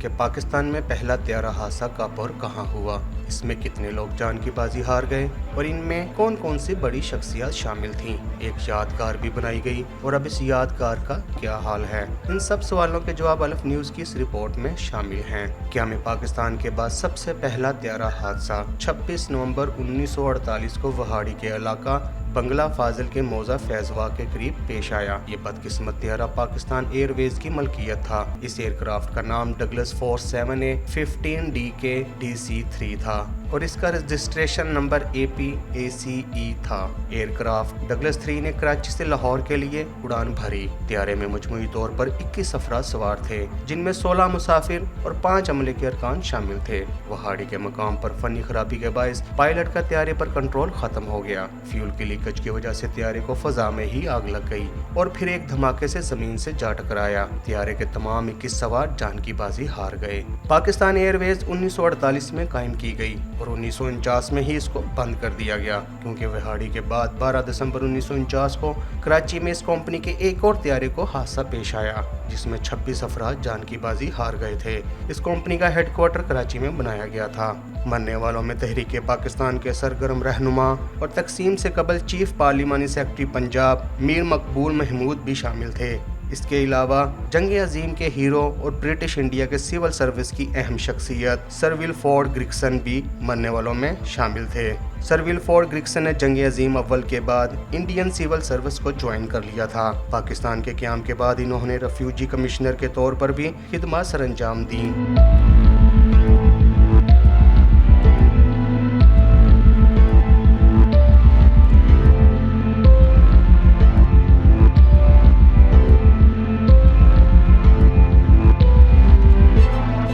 کہ پاکستان میں پہلا طیارہ حادثہ کب اور کہاں ہوا؟ اس میں کتنے لوگ جان کی بازی ہار گئے اور ان میں کون کون سی بڑی شخصیات شامل تھیں؟ ایک یادگار بھی بنائی گئی اور اب اس یادگار کا کیا حال ہے؟ ان سب سوالوں کے جواب الف نیوز کی اس رپورٹ میں شامل ہیں۔ کیا میں پاکستان کے بعد سب سے پہلا طیارہ حادثہ 26 نومبر 1948 کو وہاڑی کے علاقہ بنگلہ فاضل کے موضع فیضوا کے قریب پیش آیا۔ یہ بدقسمت طیارہ پاکستان ایئر ویز کی ملکیت تھا۔ اس ایئر کرافٹ کا نام Douglas force 7A 15DK DC-3 تھا اور اس کا رجسٹریشن نمبر APACE تھا۔ ایئر کرافٹ ڈگلس 3 نے کراچی سے لاہور کے لیے اڑان بھری۔ طیارے میں مجموعی طور پر 21 افراد سوار تھے، جن میں 16 مسافر اور 5 عملے کے ارکان شامل تھے۔ وہاڑی کے مقام پر فنی خرابی کے باعث پائلٹ کا طیارے پر کنٹرول ختم ہو گیا۔ فیول کی لیکیج کی وجہ سے طیارے کو فضا میں ہی آگ لگ گئی اور پھر ایک دھماکے سے زمین سے جا ٹکرایا۔ طیارے کے تمام 21 سوار جان کی بازی ہار گئے۔ پاکستان ایئر ویز 1948 میں قائم کی گئی اور 1949 میں ہی اس کو بند کر دیا گیا، کیونکہ وہاڑی کے بعد 12 دسمبر 1949 کو کراچی میں اس کمپنی کے ایک اور طیارے کو حادثہ پیش آیا، جس میں 26 افراد جان کی بازی ہار گئے تھے۔ اس کمپنی کا ہیڈ کوارٹر کراچی میں بنایا گیا تھا۔ مرنے والوں میں تحریک پاکستان کے سرگرم رہنما اور تقسیم سے قبل چیف پارلیمانی سیکرٹری پنجاب میر مقبول محمود بھی شامل تھے۔ اس کے علاوہ جنگ عظیم کے ہیرو اور برٹش انڈیا کے سول سروس کی اہم شخصیت سر ولفورڈ گریگسن بھی مرنے والوں میں شامل تھے۔ سر ولفورڈ گریگسن نے جنگ عظیم اول کے بعد انڈین سول سروس کو جوائن کر لیا تھا۔ پاکستان کے قیام کے بعد انہوں نے ریفیوجی کمشنر کے طور پر بھی خدمات سر انجام دیں۔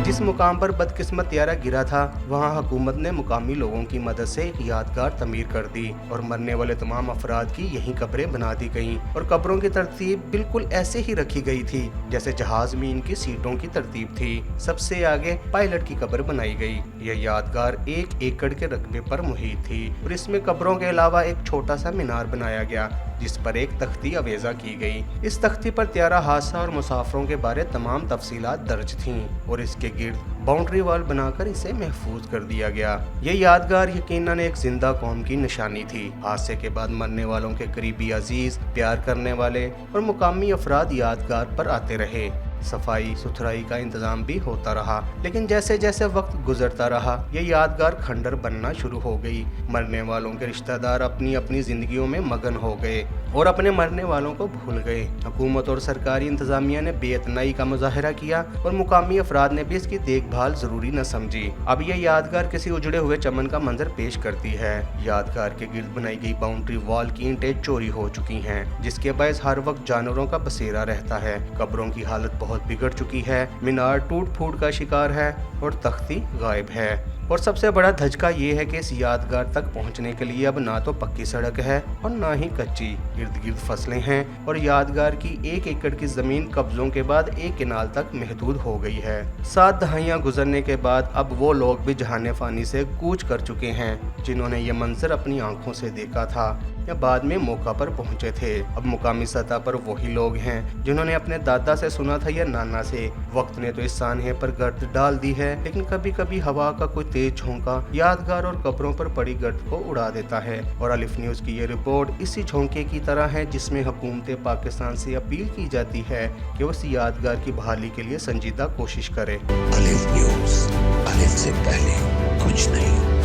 جس مقام پر بدقسمت طیارہ گرا تھا، وہاں حکومت نے مقامی لوگوں کی مدد سے ایک یادگار تعمیر کر دی اور مرنے والے تمام افراد کی یہیں قبریں بنا دی گئیں اور قبروں کی ترتیب بالکل ایسے ہی رکھی گئی تھی جیسے جہاز میں ان کی سیٹوں کی ترتیب تھی۔ سب سے آگے پائلٹ کی قبر بنائی گئی۔ یہ یادگار 1 ایکڑ کے رقبے پر محیط تھی اور اس میں قبروں کے علاوہ ایک چھوٹا سا مینار بنایا گیا، جس پر ایک تختی آویزاں کی گئی۔ اس تختی پر طیارہ حادثہ اور مسافروں کے بارے تمام تفصیلات درج تھیں اور اس کے گرد باؤنڈری وال بنا کر اسے محفوظ کر دیا گیا۔ یہ یادگار یقیناً ایک زندہ قوم کی نشانی تھی۔ حادثے کے بعد مرنے والوں کے قریبی عزیز، پیار کرنے والے اور مقامی افراد یادگار پر آتے رہے۔ صفائی ستھرائی کا انتظام بھی ہوتا رہا، لیکن جیسے جیسے وقت گزرتا رہا یہ یادگار کھنڈر بننا شروع ہو گئی۔ مرنے والوں کے رشتہ دار اپنی اپنی زندگیوں میں مگن ہو گئے اور اپنے مرنے والوں کو بھول گئے۔ حکومت اور سرکاری انتظامیہ نے بے اتنائی کا مظاہرہ کیا اور مقامی افراد نے بھی اس کی دیکھ بھال ضروری نہ سمجھی۔ اب یہ یادگار کسی اجڑے ہوئے چمن کا منظر پیش کرتی ہے۔ یادگار کے گرد بنائی گئی باؤنڈری وال کی اینٹیں چوری ہو چکی ہیں، جس کے باعث ہر وقت جانوروں کا بسیرا رہتا ہے۔ قبروں کی حالت بہت بگڑ چکی ہے، مینار ٹوٹ پھوٹ کا شکار ہے اور تختی غائب ہے۔ اور سب سے بڑا دھچکا یہ ہے کہ اس یادگار تک پہنچنے کے لیے اب نہ تو پکی سڑک ہے اور نہ ہی کچی۔ ارد گرد فصلیں ہیں اور یادگار کی 1 ایکڑ کی زمین قبضوں کے بعد 1 کنال تک محدود ہو گئی ہے۔ 7 دہائیاں گزرنے کے بعد اب وہ لوگ بھی جہان فانی سے کوچ کر چکے ہیں جنہوں نے یہ منظر اپنی آنکھوں سے دیکھا تھا یا بعد میں موقع پر پہنچے تھے۔ اب مقامی سطح پر وہی لوگ ہیں جنہوں نے اپنے دادا سے سنا تھا یا نانا سے۔ وقت نے تو اس سانحے پر گرد ڈال دی ہے، لیکن کبھی کبھی ہوا کا کوئی تیز جھونکا یادگار اور قبروں پر پڑی گرد کو اڑا دیتا ہے۔ اور الف نیوز کی یہ رپورٹ اسی جھونکے کی طرح ہے جس میں حکومت پاکستان سے اپیل کی جاتی ہے کہ وہ اس یادگار کی بحالی کے لیے سنجیدہ کوشش کرے۔ الف نیوز، الف سے پہلے کچھ نہیں۔